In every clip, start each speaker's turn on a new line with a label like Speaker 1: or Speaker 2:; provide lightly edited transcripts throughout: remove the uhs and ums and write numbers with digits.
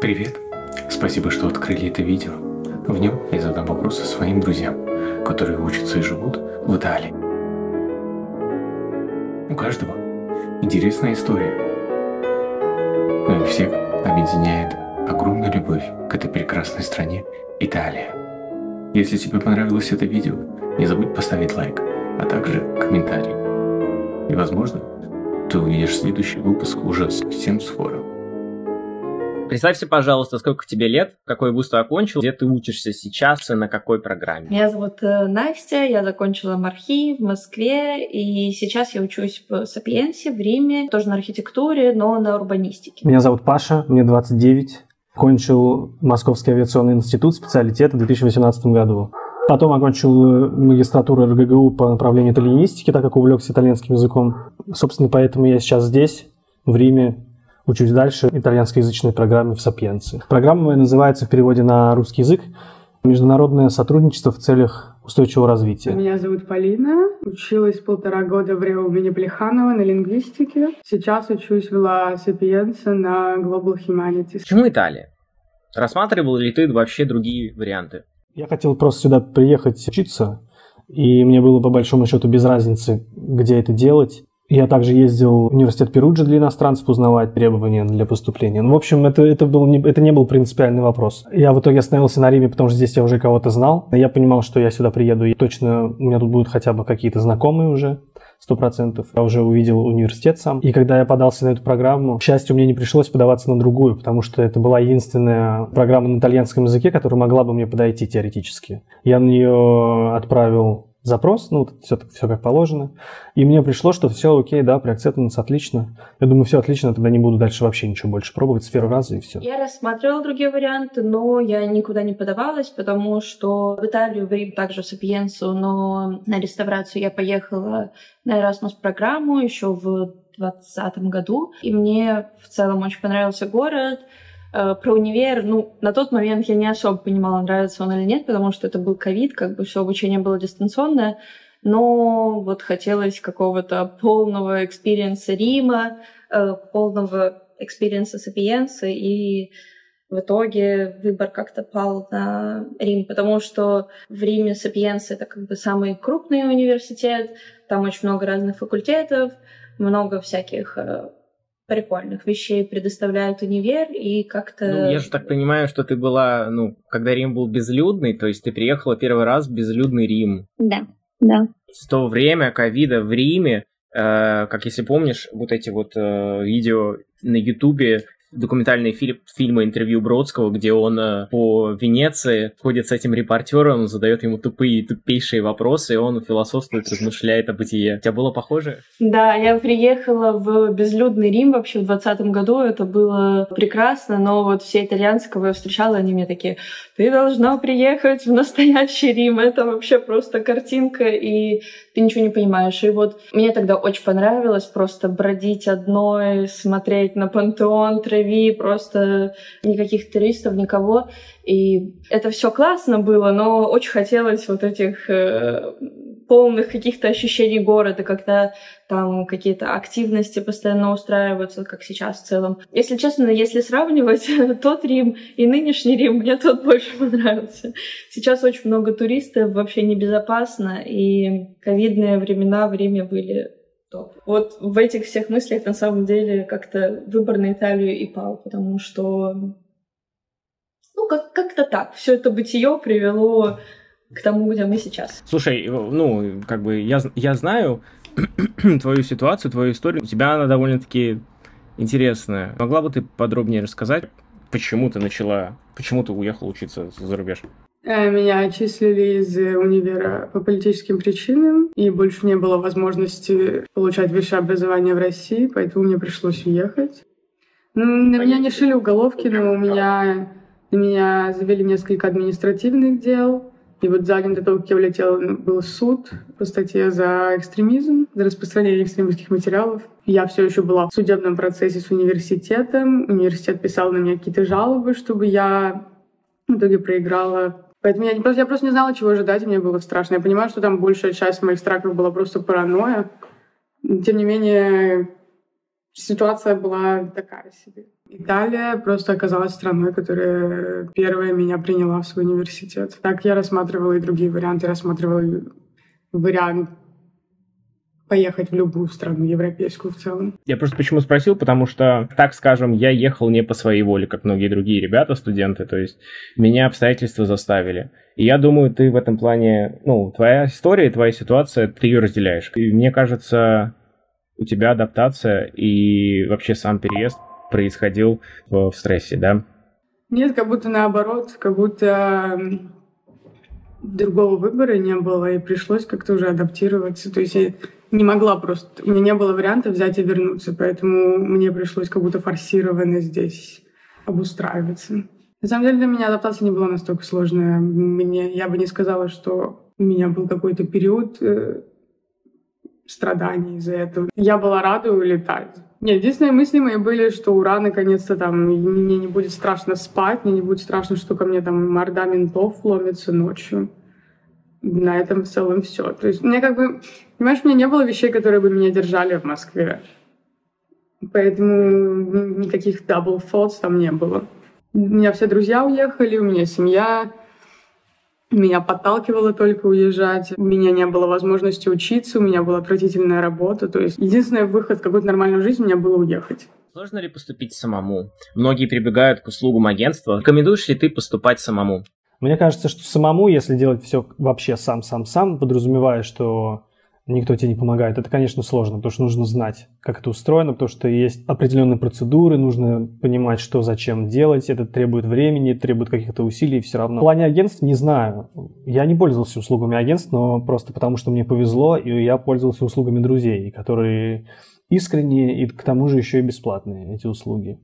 Speaker 1: Привет! Спасибо, что открыли это видео. В нем я задам вопросы своим друзьям, которые учатся и живут в Италии. У каждого интересная история, но их всех объединяет огромная любовь к этой прекрасной стране Италия. Если тебе понравилось это видео, не забудь поставить лайк, а также комментарий. И, возможно, ты увидишь следующий выпуск уже совсем скоро.
Speaker 2: Представься, пожалуйста, сколько тебе лет, какой вуз ты окончил, где ты учишься сейчас и на какой программе?
Speaker 3: Меня зовут Настя, я закончила МАРХИ в Москве, и сейчас я учусь в Сапиенсе, в Риме, тоже на архитектуре, но на урбанистике.
Speaker 4: Меня зовут Паша, мне 29, кончил Московский авиационный институт специалитета в 2018 году. Потом окончил магистратуру РГГУ по направлению итальянистики, так как увлекся итальянским языком. Собственно, поэтому я сейчас здесь, в Риме, учусь дальше итальянскоязычной программе в Сапиенце. Программа моя называется в переводе на русский язык «Международное сотрудничество в целях устойчивого развития».
Speaker 5: Меня зовут Полина. Училась 1,5 года в РЭУ имени Плеханова на лингвистике. Сейчас учусь в Ла Сапиенце на Global Humanities.
Speaker 2: Почему Италия? Рассматривал ли ты вообще другие варианты?
Speaker 4: Я хотел просто сюда приехать учиться, и мне было по большому счету без разницы, где это делать. Я также ездил в университет Перуджи для иностранцев узнавать требования для поступления. Ну, в общем, это не был принципиальный вопрос. Я в итоге остановился на Риме, потому что здесь я уже кого-то знал. Я понимал, что я сюда приеду, и точно у меня тут будут хотя бы какие-то знакомые уже, 100%. Я уже увидел университет сам. И когда я подался на эту программу, к счастью, мне не пришлось подаваться на другую, потому что это была единственная программа на итальянском языке, которая могла бы мне подойти теоретически. Я на нее отправил запрос, все как положено. И мне пришло, что все окей, да, преакцептанс, отлично. Я думаю, все отлично, тогда не буду дальше вообще ничего больше пробовать с первого раза и все.
Speaker 3: Я рассматривала другие варианты, но я никуда не подавалась, потому что в Италию, в Рим, также в Сапиенсу, но на реставрацию я поехала на Erasmus-программу еще в 2020 году. И мне в целом очень понравился город. Про универ, на тот момент я не особо понимала, нравится он или нет, потому что это был ковид, все обучение было дистанционное, но вот хотелось какого-то полного экспириенса Рима, полного экспириенса Сапиенса, и в итоге выбор как-то пал на Рим, потому что в Риме Сапиенса — это самый крупный университет, там очень много разных факультетов, много всяких прикольных вещей предоставляют универ, и как-то...
Speaker 2: я же так понимаю, что ты была, когда Рим был безлюдный, то есть ты приехала первый раз в безлюдный Рим.
Speaker 6: Да.
Speaker 2: В то время ковида в Риме, как если помнишь, вот эти видео на Ютубе, документальные фильмы, интервью Бродского, где он по Венеции ходит с этим репортером, задает ему тупейшие вопросы, и он философствует, размышляет о бытие. У тебя было похоже?
Speaker 3: Да, я приехала в безлюдный Рим вообще в 2020 году, это было прекрасно, но вот все итальянцы, кого я встречала, они мне такие: ты должна приехать в настоящий Рим, это вообще просто картинка, и ты ничего не понимаешь. И вот мне тогда очень понравилось просто бродить одной, смотреть на Пантеон, Треви, просто никаких туристов, никого. И это все классно было, но очень хотелось вот этих полных каких-то ощущений города, когда там какие-то активности постоянно устраиваются, как сейчас в целом. Если честно, если сравнивать тот Рим и нынешний Рим, мне тот больше понравился. Сейчас очень много туристов, вообще небезопасно, и ковидные времена в Риме были топ. Вот в этих всех мыслях на самом деле как-то выбор на Италию и пал, потому что как-то так. Все это бытие привело к тому, где мы сейчас.
Speaker 2: Слушай, я знаю твою ситуацию, твою историю. У тебя она довольно-таки интересная. Могла бы ты подробнее рассказать, почему ты уехала учиться за рубеж?
Speaker 5: Меня отчислили из универа по политическим причинам, и больше не было возможности получать высшее образование в России, поэтому мне пришлось уехать. На меня не шили уголовки, но на меня завели несколько административных дел. И вот за день до того, как я улетела, был суд по статье за экстремизм, за распространение экстремистских материалов. Я все еще была в судебном процессе с университетом. Университет писал на меня какие-то жалобы, чтобы я в итоге проиграла. Поэтому я просто не знала, чего ожидать, и мне было страшно. Я понимаю, что там большая часть моих страхов была просто паранойя. Тем не менее, ситуация была такая себе. Италия просто оказалась страной, которая первая меня приняла в свой университет. Так я рассматривала и другие варианты. Рассматривала вариант поехать в любую страну европейскую в целом.
Speaker 2: Я просто почему спросил, потому что, так скажем, я ехал не по своей воле, как многие другие ребята, студенты, то есть меня обстоятельства заставили. И я думаю, ты в этом плане, твоя история, твоя ситуация, ты ее разделяешь. И мне кажется, у тебя адаптация и вообще сам переезд происходил в стрессе, да?
Speaker 5: Нет, как будто наоборот, как будто другого выбора не было, и пришлось как-то уже адаптироваться. То есть я не могла просто... У меня не было варианта взять и вернуться, поэтому мне пришлось как будто форсированно здесь обустраиваться. На самом деле для меня адаптация не была настолько сложная. Я бы не сказала, что у меня был какой-то период страданий из-за этого. Я была рада улетать. Нет, единственные мысли мои были, что ура, наконец-то там мне не будет страшно спать, мне не будет страшно, что ко мне там морда ментов ломится ночью. На этом в целом все. То есть мне понимаешь, у меня не было вещей, которые бы меня держали в Москве. Поэтому никаких double thoughts там не было. У меня все друзья уехали, у меня семья. Меня подталкивало только уезжать. У меня не было возможности учиться, у меня была отвратительная работа. То есть единственный выход в какую-то нормальную жизнь у меня было уехать.
Speaker 2: Сложно ли поступить самому? Многие прибегают к услугам агентства. Рекомендуешь ли ты поступать самому?
Speaker 4: Мне кажется, что самому, если делать все вообще сам, подразумевая, что никто тебе не помогает, это, конечно, сложно, потому что нужно знать, как это устроено, потому что есть определенные процедуры, нужно понимать, что зачем делать, это требует времени, требует каких-то усилий все равно. В плане агентств не знаю. Я не пользовался услугами агентств, но просто потому, что мне повезло, и я пользовался услугами друзей, которые искренние и к тому же еще и бесплатные, эти услуги.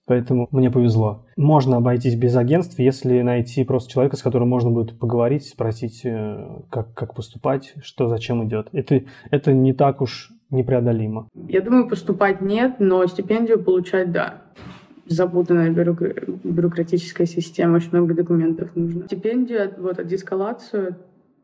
Speaker 4: Поэтому мне повезло. Можно обойтись без агентств, если найти просто человека, с которым можно будет поговорить, спросить, как поступать, что зачем идет. Это не так уж непреодолимо.
Speaker 5: Я думаю, поступать нет, но стипендию получать да. Запутанная бюрократическая система, очень много документов нужно. Стипендию, дескалацию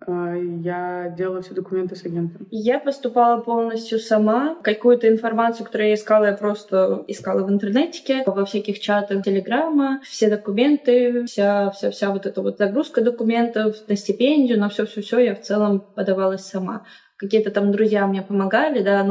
Speaker 5: я делала все документы с агентом.
Speaker 3: Я поступала полностью сама. Какую-то информацию, которую я искала, я просто искала в интернете, во всяких чатах Телеграма. Все документы, вся вот эта вот загрузка документов на стипендию, на все я в целом подавалась сама. Какие-то там друзья мне помогали, да,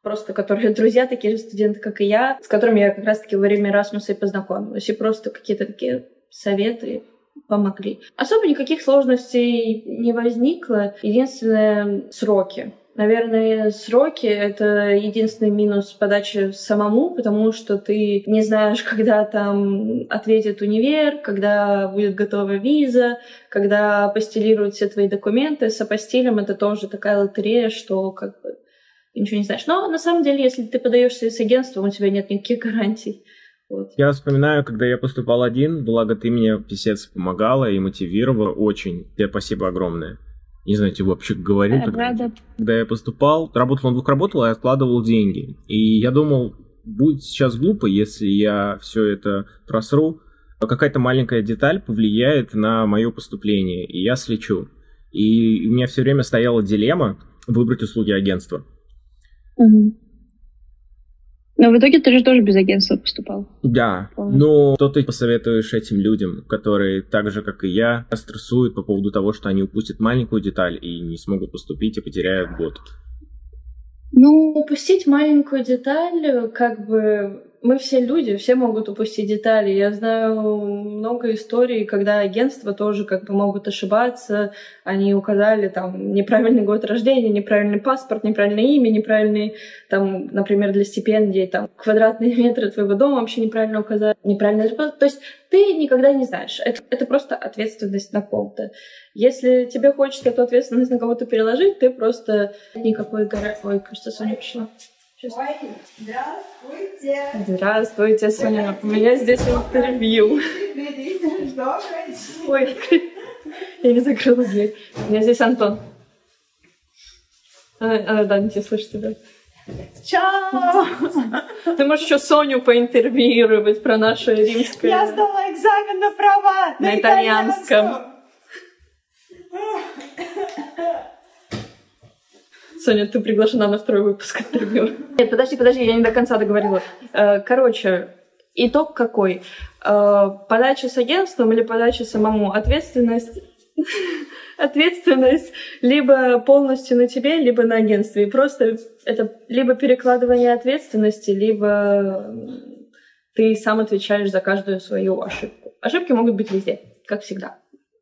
Speaker 3: просто которые друзья, такие же студенты, как и я, с которыми я как раз-таки во время Erasmus и познакомилась. И просто какие-то такие советы помогли. Особо никаких сложностей не возникло. Единственное — сроки. Наверное, сроки — это единственный минус подачи самому, потому что ты не знаешь, когда там ответит универ, когда будет готова виза, когда апостилируют все твои документы. С апостилем это тоже такая лотерея, что ничего не знаешь. Но на самом деле, если ты подаешься с агентством, у тебя нет никаких гарантий. Вот.
Speaker 2: Я вспоминаю, когда я поступал один, благо ты мне писец помогала и мотивировала очень. Тебе спасибо огромное. Не знаю, тебе вообще говорил. Когда я поступал, работал на двух работал, и откладывал деньги. И я думал, будет сейчас глупо, если я все это просру. Какая-то маленькая деталь повлияет на мое поступление, и я слечу. И у меня все время стояла дилемма выбрать услуги агентства.
Speaker 6: Угу. Но в итоге ты же тоже без агентства поступал.
Speaker 2: Да, но что ты посоветуешь этим людям, которые так же, как и я, стрессуют по поводу того, что они упустят маленькую деталь и не смогут поступить и потеряют год?
Speaker 3: Упустить маленькую деталь, мы все люди, все могут упустить детали. Я знаю много историй, когда агентства тоже могут ошибаться. Они указали там неправильный год рождения, неправильный паспорт, неправильное имя, неправильный, там, например, для стипендии, там, квадратные метры твоего дома вообще неправильно указали, неправильно. То есть ты никогда не знаешь. Это просто ответственность на ком-то. Если тебе хочется эту ответственность на кого-то переложить, ты просто никакой Ой, кажется, Соня пришла. Сейчас.
Speaker 7: Ой, здравствуйте.
Speaker 3: Здравствуйте, Соня. У меня здесь интервью. Ой, я не закрыла дверь. У меня здесь Антон. Да, не слышит тебя.
Speaker 7: Чао!
Speaker 3: Ты можешь еще Соню поинтервьюировать про наше римское...
Speaker 7: Я сдала экзамен на права
Speaker 3: на итальянском. Соня, ты приглашена на второй выпуск интервью. Нет, подожди, я не до конца договорила. Короче, итог какой? Подача с агентством или подача самому? Ответственность либо полностью на тебе, либо на агентстве. И просто это либо перекладывание ответственности, либо ты сам отвечаешь за каждую свою ошибку. Ошибки могут быть везде, как всегда.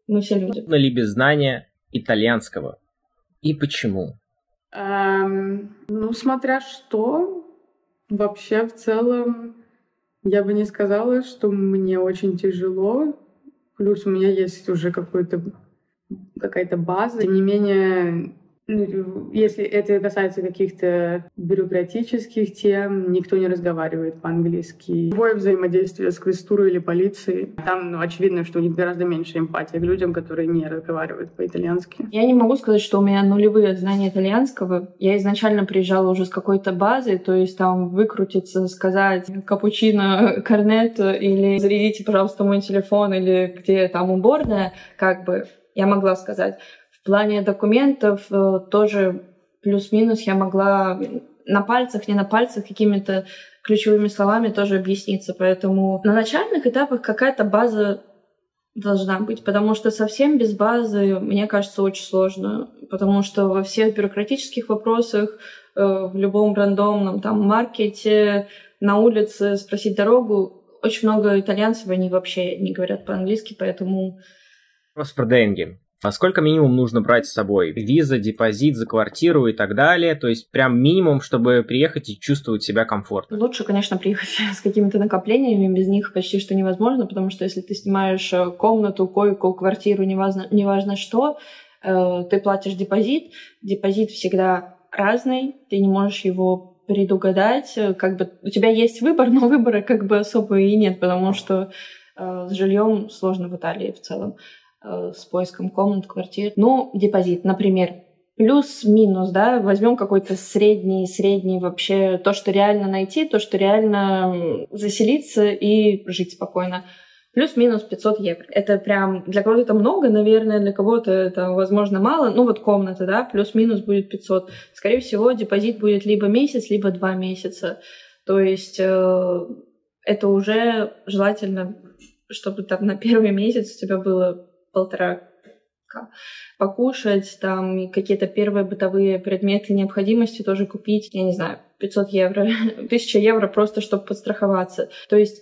Speaker 3: Мы все люди.
Speaker 2: Ли без знания итальянского? И почему?
Speaker 5: Смотря что. Вообще, в целом, я бы не сказала, что мне очень тяжело. Плюс у меня есть уже какая-то база. Тем не менее, если это касается каких-то бюрократических тем, никто не разговаривает по-английски. Любое взаимодействие с квестурой или полицией, там очевидно, что у них гораздо меньше эмпатии к людям, которые не разговаривают по-итальянски.
Speaker 3: Я не могу сказать, что у меня нулевые знания итальянского. Я изначально приезжала уже с какой-то базой, то есть там выкрутиться, сказать капучино, корнетто или зарядите, пожалуйста, мой телефон или где там уборная, я могла сказать. В плане документов тоже плюс-минус я могла на пальцах, не на пальцах, какими-то ключевыми словами тоже объясниться. Поэтому на начальных этапах какая-то база должна быть, потому что совсем без базы, мне кажется, очень сложно. Потому что во всех бюрократических вопросах, в любом рандомном там маркете, на улице спросить дорогу, очень много итальянцев, они вообще не говорят по-английски, поэтому...
Speaker 2: Вопрос про деньги. А сколько минимум нужно брать с собой? Виза, депозит за квартиру и так далее. То есть прям минимум, чтобы приехать и чувствовать себя комфортно.
Speaker 3: Лучше, конечно, приехать с какими-то накоплениями. Без них почти что невозможно, потому что если ты снимаешь комнату, койку, квартиру, неважно что, ты платишь депозит. Депозит всегда разный, ты не можешь его предугадать. У тебя есть выбор, но выбора особо и нет, потому что с жильем сложно в Италии в целом. С поиском комнат, квартир. Депозит, например, плюс-минус, да, возьмем какой-то средний вообще, то, что реально найти, то, что реально заселиться и жить спокойно. Плюс-минус 500 евро. Это прям для кого-то это много, наверное, для кого-то это, возможно, мало. Комната, да, плюс-минус будет 500. Скорее всего, депозит будет либо месяц, либо 2 месяца. То есть это уже желательно, чтобы там на первый месяц у тебя было 1,5 покушать, там какие-то первые бытовые предметы необходимости тоже купить, я не знаю, 500 евро, 1000 евро просто, чтобы подстраховаться. То есть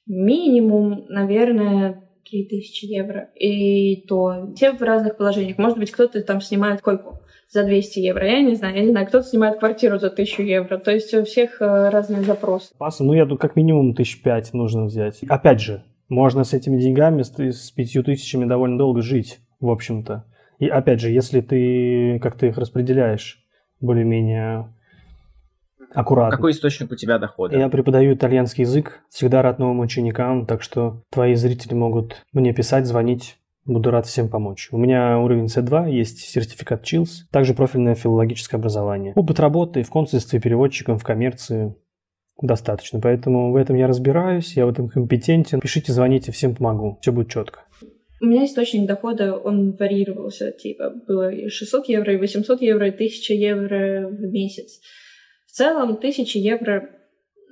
Speaker 3: минимум, наверное, 3000 евро. И то все в разных положениях. Может быть, кто-то там снимает койку за 200 евро, я не знаю, кто-то снимает квартиру за 1000 евро. То есть у всех разные запросы.
Speaker 4: Я думаю, как минимум 1500 нужно взять. Опять же, можно с этими деньгами, с 5000 довольно долго жить, в общем-то. И опять же, если ты как-то их распределяешь более-менее аккуратно.
Speaker 2: Какой источник у тебя дохода?
Speaker 4: Я преподаю итальянский язык, всегда рад новым ученикам, так что твои зрители могут мне писать, звонить. Буду рад всем помочь. У меня уровень C2, есть сертификат CHILS, также профильное филологическое образование. Опыт работы в консульстве, переводчиком, в коммерции достаточно, поэтому в этом я разбираюсь, я в этом компетентен. Пишите, звоните, всем помогу, все будет четко.
Speaker 3: У меня источник дохода, он варьировался, было и 600 евро, и 800 евро, и 1000 евро в месяц. В целом 1000 евро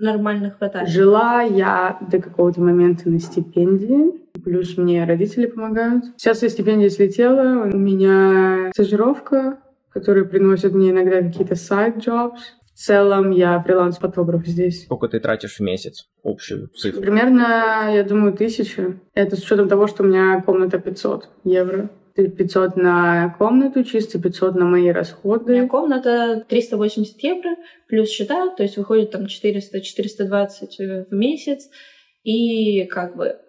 Speaker 3: нормально хватает.
Speaker 5: Жила я до какого-то момента на стипендии, плюс мне родители помогают. Сейчас я стипендия слетела, у меня стажировка, которая приносит мне иногда какие-то side-jobs. В целом я фриланс-фотограф здесь.
Speaker 2: Сколько ты тратишь в месяц? Общую цифру?
Speaker 5: Примерно, я думаю, 1000. Это с учетом того, что у меня комната 500 евро. 500 на комнату, чисто 500 на мои расходы.
Speaker 3: У меня комната 380 евро, плюс счета, то есть выходит там 400-420 в месяц. И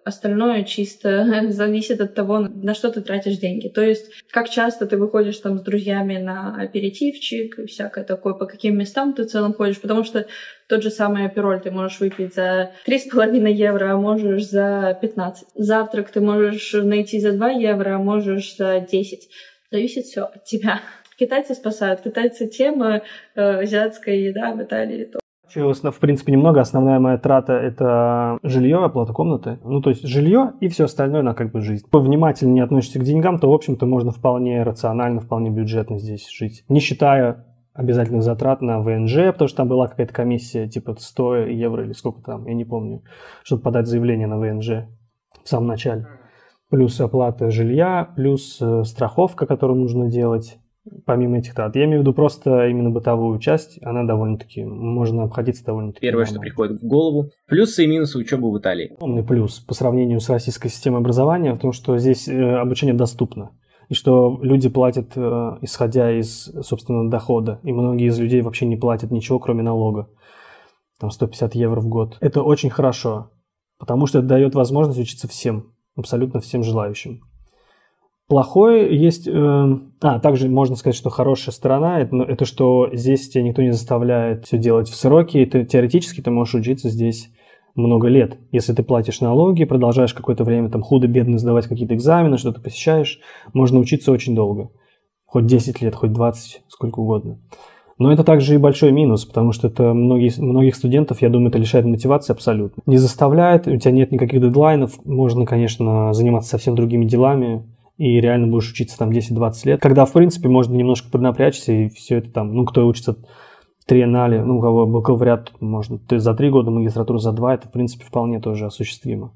Speaker 3: остальное чисто зависит от того, на что ты тратишь деньги. То есть, как часто ты выходишь там с друзьями на аперитивчик и всякое такое, по каким местам ты в целом ходишь, потому что тот же самый апероль ты можешь выпить за 3,5 евро, а можешь за 15. Завтрак ты можешь найти за 2 евро, а можешь за 10. Зависит все от тебя. Китайцы спасают. Китайцы тема азиатская еда в Италии.
Speaker 4: В принципе, немного. Основная моя трата – это жилье, оплата комнаты. То есть жилье и все остальное на жизнь. Если внимательно не относишься к деньгам, то, в общем-то, можно вполне рационально, вполне бюджетно здесь жить. Не считая обязательных затрат на ВНЖ, потому что там была какая-то комиссия, типа 100 евро или сколько там, я не помню, чтобы подать заявление на ВНЖ в самом начале. Плюс оплата жилья, плюс страховка, которую нужно делать, помимо этих трат. Я имею в виду просто именно бытовую часть, она довольно-таки, можно обходиться довольно-таки.
Speaker 2: Первое, что приходит в голову. Плюсы и минусы учебы в Италии.
Speaker 4: Огромный плюс по сравнению с российской системой образования в том, что здесь обучение доступно. И что люди платят, исходя из собственного дохода. И многие из людей вообще не платят ничего, кроме налога. Там 150 евро в год. Это очень хорошо, потому что это дает возможность учиться всем, абсолютно всем желающим. Плохое есть... также можно сказать, что хорошая сторона это что здесь тебя никто не заставляет все делать в сроки. И теоретически ты можешь учиться здесь много лет. Если ты платишь налоги, продолжаешь какое-то время там худо-бедно сдавать какие-то экзамены, что-то посещаешь, можно учиться очень долго. Хоть 10 лет, хоть 20, сколько угодно. Но это также и большой минус, потому что это многих студентов, я думаю, это лишает мотивации абсолютно. Не заставляет, у тебя нет никаких дедлайнов, можно, конечно, заниматься совсем другими делами, и реально будешь учиться там 10-20 лет, когда, в принципе, можно немножко поднапрячься, и все это там, кто учится триеннале, у кого бакалавриат, можно за 3 года, магистратуру за 2, это, в принципе, вполне тоже осуществимо.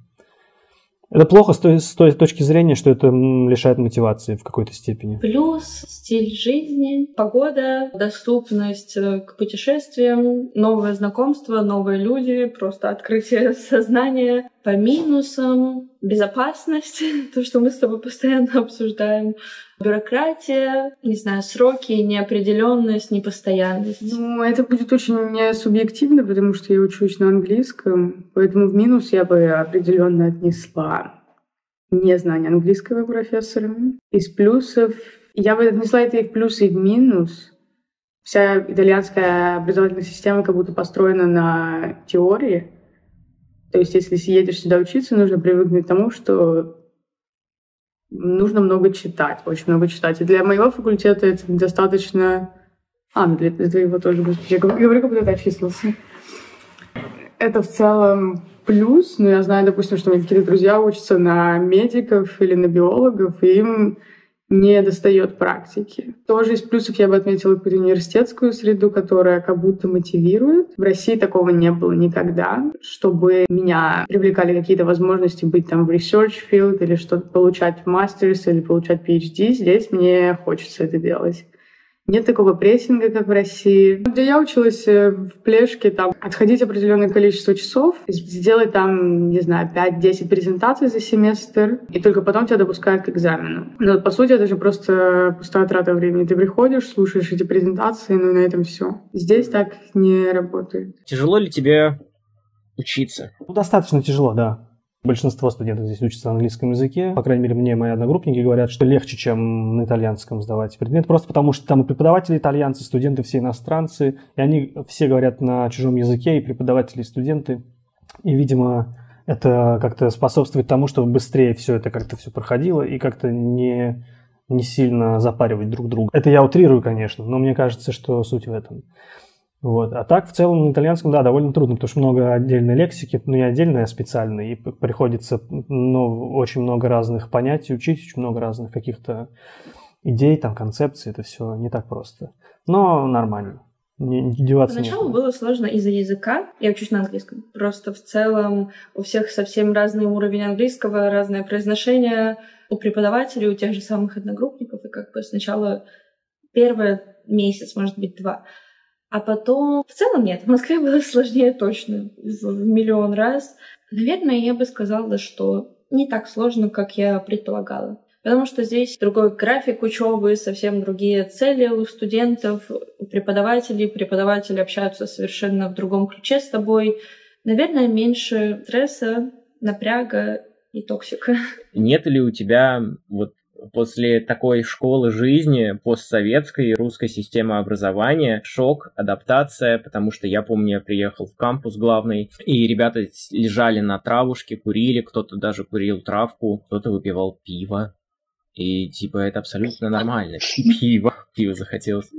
Speaker 4: Это плохо с той точки зрения, что это лишает мотивации в какой-то степени.
Speaker 3: Плюс стиль жизни, погода, доступность к путешествиям, новые знакомства, новые люди, просто открытие сознания. По минусам безопасность, то, что мы с тобой постоянно обсуждаем. Бюрократия, не знаю, сроки, неопределенность, непостоянность.
Speaker 5: Это будет очень субъективно, потому что я учусь на английском, поэтому в минус я бы определенно отнесла незнание английского профессорами. Из плюсов я бы отнесла это и в плюс, и в минус. Вся итальянская образовательная система как будто построена на теории. То есть, если едешь сюда учиться, нужно привыкнуть к тому, что нужно много читать, очень много читать. И для моего факультета это достаточно... для твоего тоже, господи, я говорю, как будто ты отчислился. Это в целом плюс, но я знаю, допустим, что у меня какие-то друзья учатся на медиков или на биологов, и им не достает практики. Тоже из плюсов я бы отметила какую-то университетскую среду, которая как будто мотивирует. В России такого не было никогда, чтобы меня привлекали какие-то возможности быть там в research field или что-то получать мастерс или получать PhD. Здесь мне хочется это делать. Нет такого прессинга, как в России. Где я училась в Плешке, там отходить определенное количество часов, сделать там, не знаю, 5-10 презентаций за семестр, и только потом тебя допускают к экзамену. Но по сути это же просто пустая трата времени. Ты приходишь, слушаешь эти презентации, и на этом все. Здесь так не работает.
Speaker 2: Тяжело ли тебе учиться?
Speaker 4: Достаточно тяжело, да. Большинство студентов здесь учатся на английском языке. По крайней мере, мне мои одногруппники говорят, что легче, чем на итальянском сдавать предмет. Просто потому, что там и преподаватели итальянцы, студенты все иностранцы. И они все говорят на чужом языке, и преподаватели, и студенты. И, видимо, это как-то способствует тому, чтобы быстрее все это как-то все проходило и как-то не сильно запаривать друг друга. Это я утрирую, конечно, но мне кажется, что суть в этом. Вот. А так, в целом, на итальянском, да, довольно трудно, потому что много отдельной лексики, не отдельной, а специальной, и приходится очень много разных понятий учить, очень много разных каких-то идей, там, концепций, это все не так просто. Но нормально, деваться некуда.
Speaker 3: Поначалу было сложно из-за языка, я учусь на английском, просто в целом у всех совсем разный уровень английского, разное произношение, у преподавателей, у тех же самых одногруппников, и как бы сначала первый месяц, может быть, 2. А потом... В целом нет. В Москве было сложнее точно. В миллион раз. Наверное, я бы сказала, что не так сложно, как я предполагала. Потому что здесь другой график учебы, совсем другие цели у студентов, у преподавателей. Преподаватели общаются совершенно в другом ключе с тобой. Наверное, меньше стресса, напряга и токсика.
Speaker 2: Нет ли у тебя после такой школы жизни, постсоветской русской системы образования, шок, адаптация, потому что я помню, я приехал в кампус главный, и ребята лежали на травушке, курили, кто-то даже курил травку, кто-то выпивал пиво, и это абсолютно нормально. Пиво захотелось.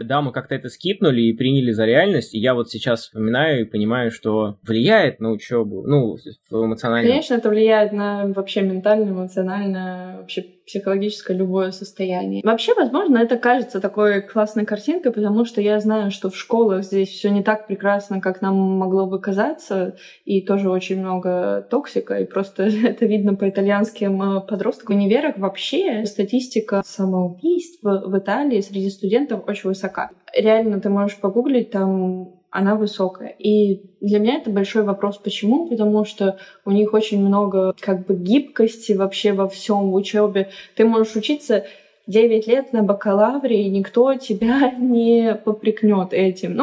Speaker 2: Да, мы как-то это скипнули и приняли за реальность, и я сейчас вспоминаю и понимаю, что влияет на учебу, в эмоциональном...
Speaker 3: Конечно, это влияет на вообще ментально, эмоционально, вообще психологическое любое состояние. Вообще, возможно, это кажется такой классной картинкой, потому что я знаю, что в школах здесь все не так прекрасно, как нам могло бы казаться, и тоже очень много токсика, и просто это видно по итальянским подросткам. В универах вообще статистика самоубийств в Италии среди студентов очень высока. Реально, ты можешь погуглить, там она высокая. И для меня это большой вопрос. Почему? Потому что у них очень много гибкости вообще во всем в учебе. Ты можешь учиться 9 лет на бакалавре, и никто тебя не попрекнет этим.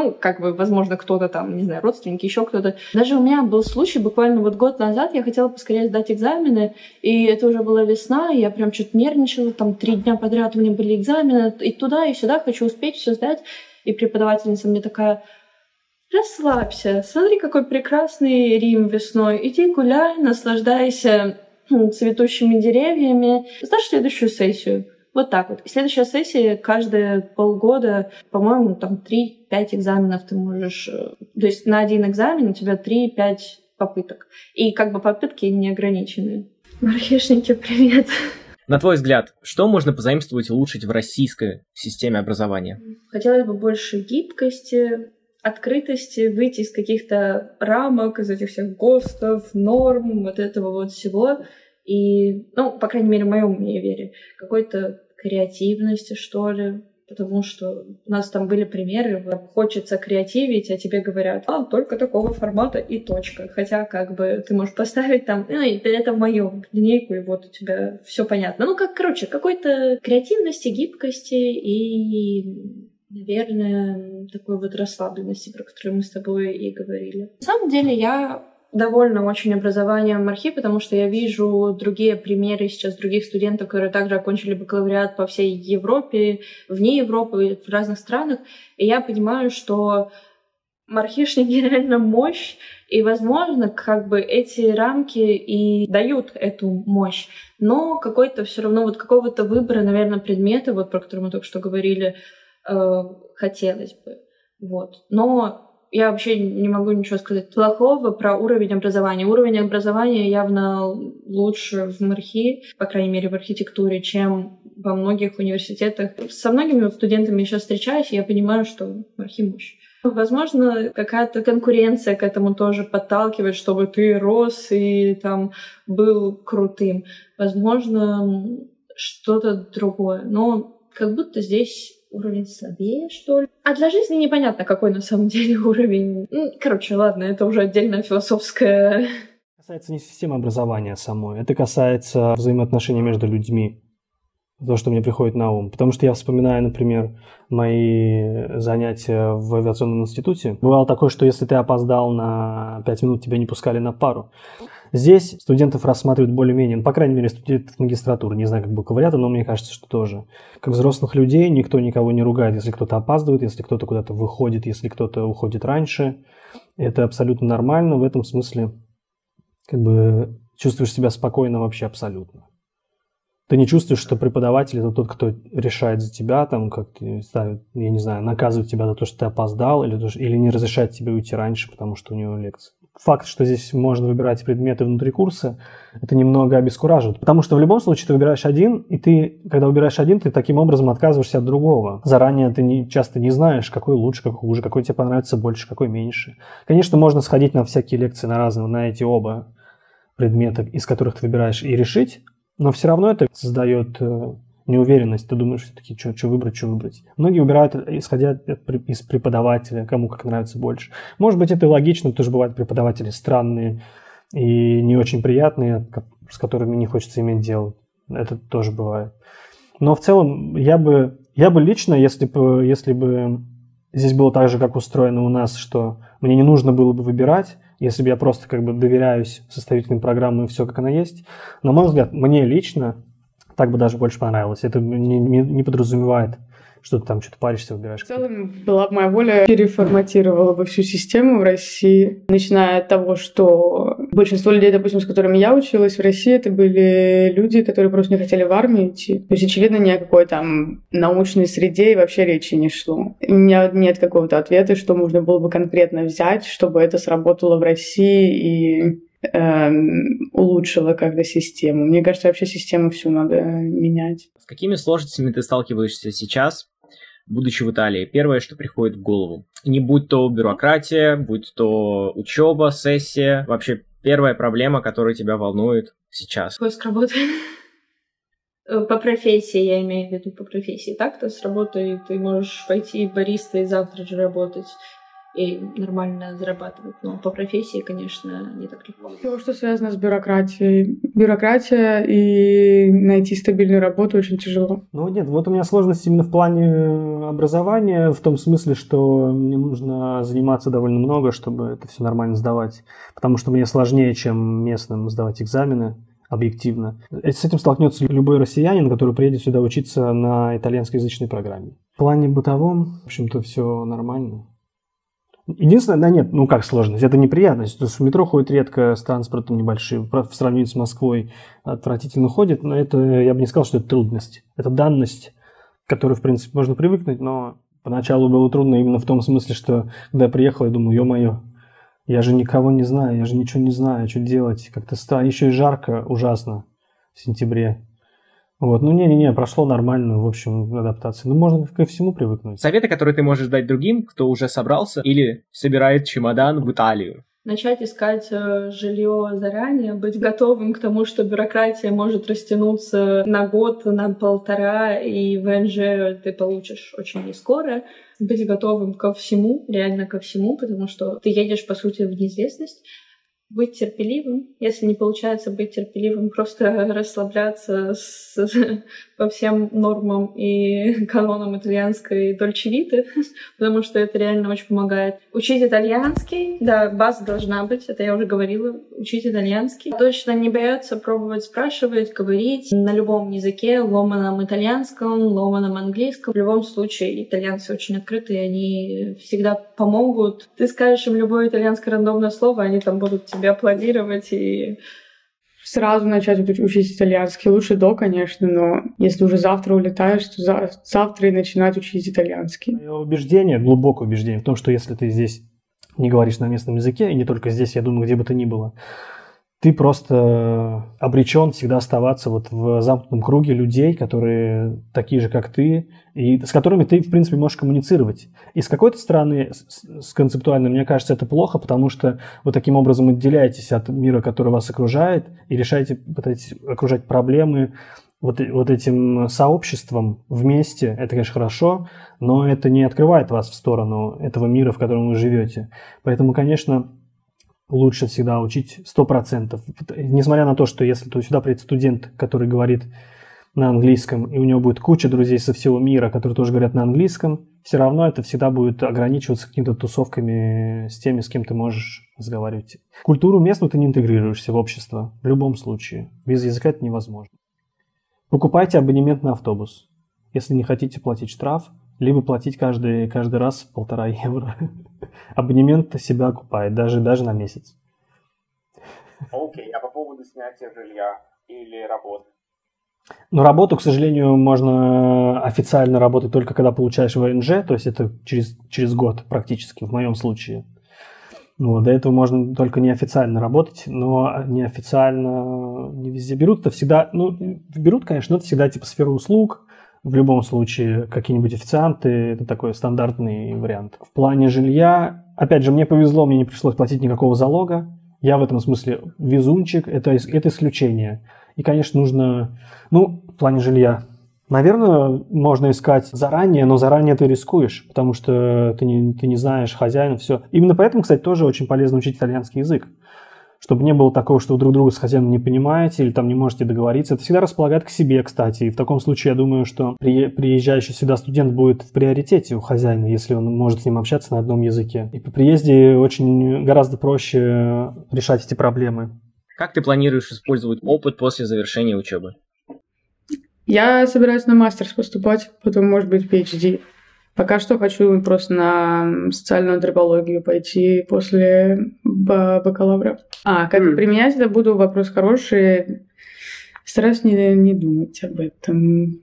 Speaker 3: Возможно, кто-то там, не знаю, родственники, еще кто-то. Даже у меня был случай, буквально год назад я хотела поскорее сдать экзамены, и это уже была весна, и я прям что-то нервничала, 3 дня подряд у меня были экзамены, и туда, и сюда, хочу успеть все сдать. И преподавательница мне такая: расслабься, смотри, какой прекрасный Рим весной, иди гуляй, наслаждайся цветущими деревьями, сдашь следующую сессию. Вот так вот. И следующая сессия каждые полгода, по-моему, 3-5 экзаменов ты можешь... То есть на один экзамен у тебя 3-5 попыток. И попытки не ограничены. Мархешники, привет!
Speaker 2: На твой взгляд, что можно позаимствовать и улучшить в российской системе образования?
Speaker 3: Хотелось бы больше гибкости, открытости, выйти из каких-то рамок, из этих всех ГОСТов, норм, вот этого всего. И, по крайней мере, в моем универе, какой-то креативности, что ли. Потому что у нас там были примеры, хочется креативить, а тебе говорят: только такого формата и точка. Хотя ты можешь поставить там, это в мою линейку, и вот у тебя все понятно. Какой-то креативности, гибкости и, наверное, такой расслабленности, про которую мы с тобой и говорили. На самом деле я довольна очень образованием МАРХИ, потому что я вижу другие примеры сейчас других студентов, которые также окончили бакалавриат по всей Европе, вне Европы, в разных странах. И я понимаю, что МАРХИшники реально мощь, и, возможно, эти рамки и дают эту мощь. Но какой-то все равно какого-то выбора, наверное, предмета, про который мы только что говорили, хотелось бы. Но я вообще не могу ничего сказать плохого про уровень образования. Уровень образования явно лучше в МАРХИ, по крайней мере, в архитектуре, чем во многих университетах. Со многими студентами я сейчас встречаюсь, и я понимаю, что МАРХИ мощь. Возможно, какая-то конкуренция к этому тоже подталкивает, чтобы ты рос и был крутым. Возможно, что-то другое. Но как будто здесь уровень слабее, что ли. А для жизни непонятно, какой на самом деле уровень. Ладно, это уже отдельная философская...
Speaker 4: Это касается не системы образования самой, это касается взаимоотношений между людьми. То, что мне приходит на ум. Потому что я вспоминаю, например, мои занятия в авиационном институте. Бывало такое, что если ты опоздал на 5 минут, тебя не пускали на пару. Здесь студентов рассматривают более-менее, по крайней мере, студентов магистратуры, не знаю, как бакалавриата, но мне кажется, что тоже. Как взрослых людей никто никого не ругает, если кто-то опаздывает, если кто-то куда-то выходит, если кто-то уходит раньше. Это абсолютно нормально, в этом смысле чувствуешь себя спокойно вообще абсолютно. Ты не чувствуешь, что преподаватель – это тот, кто решает за тебя, ставит, я не знаю, наказывает тебя за то, что ты опоздал, или не разрешает тебе уйти раньше, потому что у него лекция. Факт, что здесь можно выбирать предметы внутри курса, это немного обескураживает. Потому что в любом случае ты выбираешь один, и когда выбираешь один, ты таким образом отказываешься от другого. Заранее ты часто не знаешь, какой лучше, какой хуже, какой тебе понравится больше, какой меньше. Конечно, можно сходить на всякие лекции, на эти оба предмета, из которых ты выбираешь, и решить, но все равно это создает неуверенность. Ты думаешь все-таки, что выбрать. Многие выбирают, исходя из преподавателя, кому как нравится больше. Может быть, это логично, потому что бывают преподаватели странные и не очень приятные, с которыми не хочется иметь дело. Это тоже бывает. Но в целом я бы лично, если бы здесь было так же, как устроено у нас, что мне не нужно было бы выбирать, если бы я просто доверяюсь составителям программы и все, как она есть, на мой взгляд, мне лично так бы даже больше понравилось. Это не подразумевает, что ты что-то паришься, выбираешь.
Speaker 5: В целом, была бы моя воля, переформатировала бы всю систему в России, начиная от того, что большинство людей, допустим, с которыми я училась в России, это были люди, которые просто не хотели в армию идти. То есть, очевидно, ни о какой научной среде и вообще речи не шло. У меня нет какого-то ответа, что можно было бы конкретно взять, чтобы это сработало в России и улучшила как-то систему. Мне кажется, вообще систему всю надо менять.
Speaker 2: С какими сложностями ты сталкиваешься сейчас, будучи в Италии? Первое, что приходит в голову. Не будь то бюрократия, будь то учеба, сессия. Вообще первая проблема, которая тебя волнует сейчас.
Speaker 3: Поиск работы. По профессии, я имею в виду, по профессии. Так-то с работой ты можешь пойти баристой завтра же работать и нормально зарабатывать. Но по профессии, конечно, не так легко.
Speaker 5: Все, что связано с бюрократией. Бюрократия и найти стабильную работу очень тяжело.
Speaker 4: Ну нет, вот у меня сложность именно в плане образования, в том смысле, что мне нужно заниматься довольно много, чтобы это все нормально сдавать. Потому что мне сложнее, чем местным сдавать экзамены. Объективно. С этим столкнется любой россиянин, который приедет сюда учиться на итальянскоязычной программе. В плане бытовом, в общем-то, все нормально. Единственное, да нет, ну как сложность, это неприятность. То есть в метро ходит редко, с транспортом небольшим, в сравнении с Москвой отвратительно ходит, но это, я бы не сказал, что это трудность. Это данность, к которой, в принципе, можно привыкнуть, но поначалу было трудно именно в том смысле, что когда я приехал, я думаю, ё-моё, я же никого не знаю, я же ничего не знаю, что делать. Как-то странно. Еще и жарко ужасно в сентябре. Вот. Ну, не-не-не, прошло нормально, в общем, адаптация. Ну, можно ко всему привыкнуть.
Speaker 2: Советы, которые ты можешь дать другим, кто уже собрался или собирает чемодан в Италию?
Speaker 3: Начать искать жилье заранее, быть готовым к тому, что бюрократия может растянуться на год, на полтора, и ВНЖ ты получишь очень нескоро. Быть готовым ко всему, реально ко всему, потому что ты едешь, по сути, в неизвестность. Быть терпеливым. Если не получается быть терпеливым, просто расслабляться по всем нормам и канонам итальянской дольче виты, потому что это реально очень помогает. Учить итальянский, да, база должна быть, это я уже говорила, учить итальянский. Точно не бояться пробовать спрашивать, говорить на любом языке, ломаном итальянском, ломаном английском. В любом случае, итальянцы очень открытые, они всегда помогут. Ты скажешь им любое итальянское рандомное слово, они там будут тебе аплодировать и...
Speaker 5: Сразу начать учить итальянский. Лучше до, конечно, но если уже завтра улетаешь, то завтра и начинать учить итальянский.
Speaker 4: Мое убеждение, глубокое убеждение в том, что если ты здесь не говоришь на местном языке, и не только здесь, я думаю, где бы то ни было, ты просто обречен всегда оставаться вот в замкнутом круге людей, которые такие же, как ты, и с которыми ты, в принципе, можешь коммуницировать. И с какой-то стороны, с концептуально, мне кажется, это плохо, потому что вы таким образом отделяетесь от мира, который вас окружает, и пытаетесь окружать проблемы вот этим сообществом вместе. Это, конечно, хорошо, но это не открывает вас в сторону этого мира, в котором вы живете. Поэтому, конечно, лучше всегда учить 100%. Несмотря на то, что если сюда приедет студент, который говорит на английском, и у него будет куча друзей со всего мира, которые тоже говорят на английском, все равно это всегда будет ограничиваться какими-то тусовками с теми, с кем ты можешь разговаривать. Культуру местную ты не интегрируешься в общество в любом случае. Без языка это невозможно. Покупайте абонемент на автобус, если не хотите платить штраф, либо платить каждый раз 1,5 евро. Абонемент себя окупает, даже на месяц.
Speaker 2: Окей, а по поводу снятия жилья или работы?
Speaker 4: Но работу, к сожалению, можно официально работать только когда получаешь ВНЖ, то есть это через год практически, в моем случае. Ну, до этого можно только неофициально работать, но неофициально не везде берут. Это всегда, берут, конечно, но это всегда типа сфера услуг. В любом случае, какие-нибудь официанты, это такой стандартный вариант. В плане жилья, опять же, мне повезло, мне не пришлось платить никакого залога. Я в этом смысле везунчик, это исключение. И, конечно, нужно, в плане жилья, наверное, можно искать заранее, но заранее ты рискуешь, потому что ты не знаешь хозяина, все. Именно поэтому, кстати, тоже очень полезно учить итальянский язык. Чтобы не было такого, что вы друг друга с хозяином не понимаете или там не можете договориться. Это всегда располагает к себе, кстати. И в таком случае, я думаю, что приезжающий сюда студент будет в приоритете у хозяина, если он может с ним общаться на одном языке. И по приезде гораздо проще решать эти проблемы.
Speaker 2: Как ты планируешь использовать опыт после завершения учебы?
Speaker 5: Я собираюсь на мастерс поступать, потом, может быть, PhD. Пока что хочу просто на социальную антропологию пойти после бакалавра. Как применять это буду, вопрос хороший. Стараюсь не думать об этом.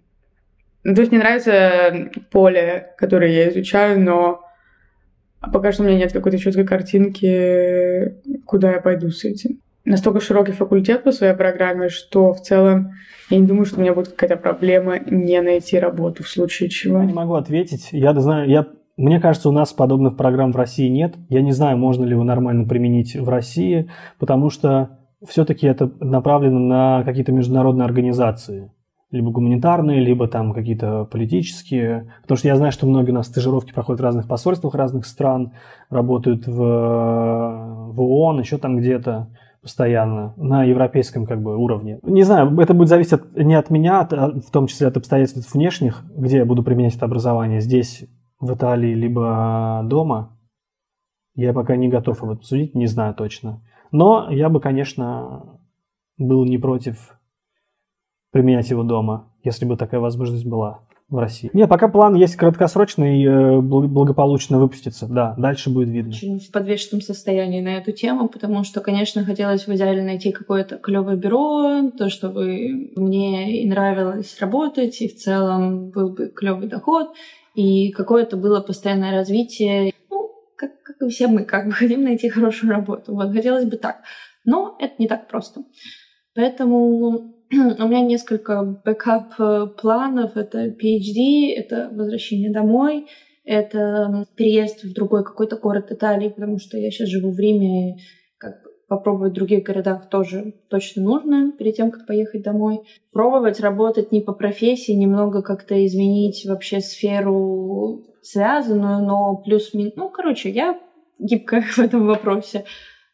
Speaker 5: То есть мне нравится поле, которое я изучаю, но пока что у меня нет какой-то четкой картинки, куда я пойду с этим. настолько широкий факультет по своей программе, что в целом я не думаю, что у меня будет какая-то проблема не найти работу в случае чего.
Speaker 4: Я не могу ответить. Мне кажется, у нас подобных программ в России нет. Я не знаю, можно ли его нормально применить в России, потому что все-таки это направлено на какие-то международные организации. Либо гуманитарные, либо там какие-то политические. Потому что я знаю, что многие у нас стажировки проходят в разных посольствах разных стран, работают в ООН, еще там где-то постоянно, на европейском уровне. Не знаю, это будет зависеть не от меня, в том числе от обстоятельств внешних, где я буду применять это образование, здесь, в Италии, либо дома. Я пока не готов об этом судить, не знаю точно. Но я бы, конечно, был не против применять его дома, если бы такая возможность была в России. Нет, пока план есть краткосрочный, благополучно выпуститься. Да, дальше будет видно.
Speaker 3: Очень в подвешенном состоянии на эту тему, потому что, конечно, хотелось в идеале найти какое-то клевое бюро, то, чтобы мне и нравилось работать, и в целом был бы клевый доход, и какое-то было постоянное развитие. Как и все мы, хотим найти хорошую работу. Вот, хотелось бы так. Но это не так просто. Поэтому у меня несколько бэкап-планов. Это PhD, это возвращение домой, это переезд в другой какой-то город Италии, потому что я сейчас живу в Риме, попробовать в других городах тоже точно нужно перед тем, как поехать домой. Пробовать работать не по профессии, немного как-то изменить вообще сферу связанную, но плюс-минус... я гибкая в этом вопросе.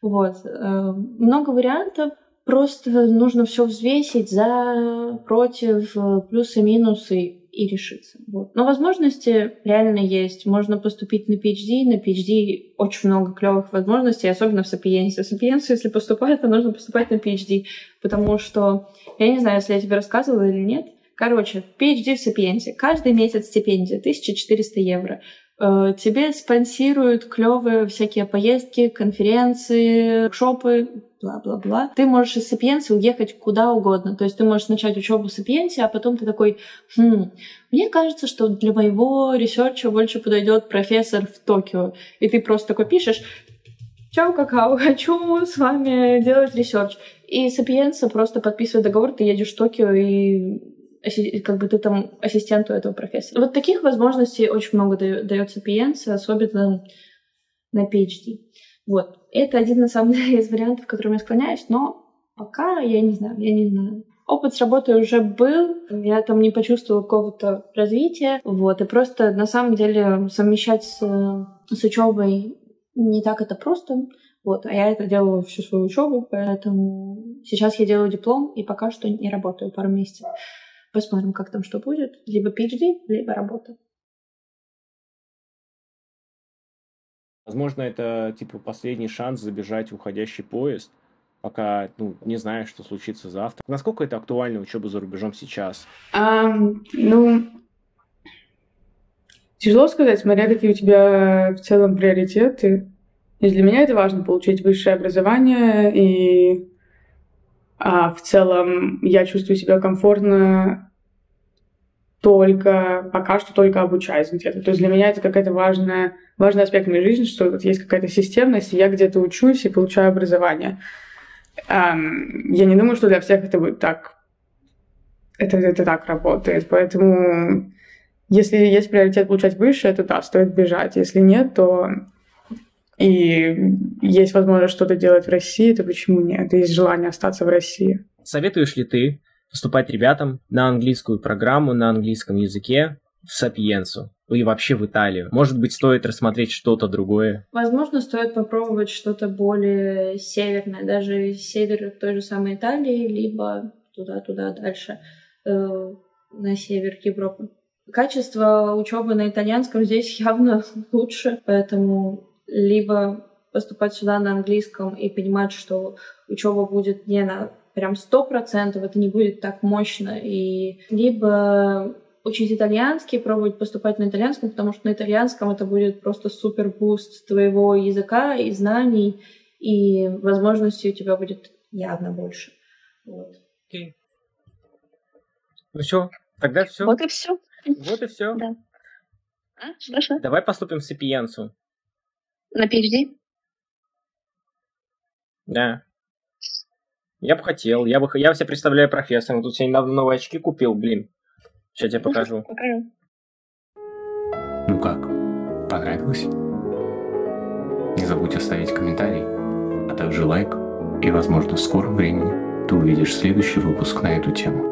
Speaker 3: Вот. Много вариантов. Просто нужно все взвесить за, против, плюсы, минусы и решиться. Вот. Но возможности реально есть. Можно поступить на PhD. На PhD очень много клевых возможностей, особенно в Сапиенсе. В Сапиенсу, если поступать, то нужно поступать на PhD. Потому что, я не знаю, если я тебе рассказывала или нет, PhD в Сапиенсе. Каждый месяц стипендия 1400 евро. Тебе спонсируют клевые всякие поездки, конференции, воркшопы, бла-бла-бла. Ты можешь из Сапиенса уехать куда угодно. То есть ты можешь начать учебу в Сапиенсе, а потом ты такой, мне кажется, что для моего ресерча больше подойдет профессор в Токио. И ты просто такой пишешь, чао, какао, хочу с вами делать ресерч. И Сапиенса просто подписывает договор, ты едешь в Токио и ты там ассистент у этого профессора. Вот таких возможностей очень много дает Сапиенса, особенно на PhD. Вот. Это один, на самом деле, из вариантов, к которым я склоняюсь, но пока я не знаю. Опыт с работой уже был, я там не почувствовала какого-то развития, вот, и просто, на самом деле, совмещать с учебой не так это просто, вот, а я это делала всю свою учебу, поэтому сейчас я делаю диплом и пока что не работаю пару месяцев. Посмотрим, как там что будет. Либо PhD, либо работа.
Speaker 2: Возможно, это последний шанс забежать в уходящий поезд, пока не знаешь, что случится завтра. Насколько это актуальна учеба за рубежом сейчас?
Speaker 5: Тяжело сказать, смотря какие у тебя в целом приоритеты. И для меня это важно получить высшее образование, и в целом я чувствую себя комфортно пока что только обучаясь где-то. То есть для меня это какая-то важный аспект моей жизни, что вот есть какая-то системность, и я где-то учусь и получаю образование. Я не думаю, что для всех это будет так. Это так работает. Поэтому если есть приоритет получать высшее, то да, стоит бежать. Если нет, то и есть возможность что-то делать в России, то почему нет? Есть желание остаться в России.
Speaker 2: Советуешь ли ты поступать ребятам на английскую программу на английском языке в Сапиенсу и вообще в Италию? Может быть, стоит рассмотреть что-то другое?
Speaker 3: Возможно, стоит попробовать что-то более северное, даже север той же самой Италии, либо туда дальше, на север Европы. Качество учебы на итальянском здесь явно лучше, поэтому либо поступать сюда на английском и понимать, что учеба будет не на прям 100%, это не будет так мощно, и либо учить итальянский, пробовать поступать на итальянском, потому что на итальянском это будет просто супер буст твоего языка и знаний, и возможностей у тебя будет явно больше. Вот.
Speaker 2: Окей. Ну все, тогда все.
Speaker 6: Вот и все.
Speaker 2: Вот и все.
Speaker 6: Да. Хорошо.
Speaker 2: Давай поступим в Сапиенсу.
Speaker 6: На PhD?
Speaker 2: Да. Я бы хотел. Я себя представляю профессором. Тут себе недавно новые очки купил, блин. Сейчас я покажу.
Speaker 1: Ну как, понравилось? Не забудь оставить комментарий, а также лайк, и, возможно, в скором времени ты увидишь следующий выпуск на эту тему.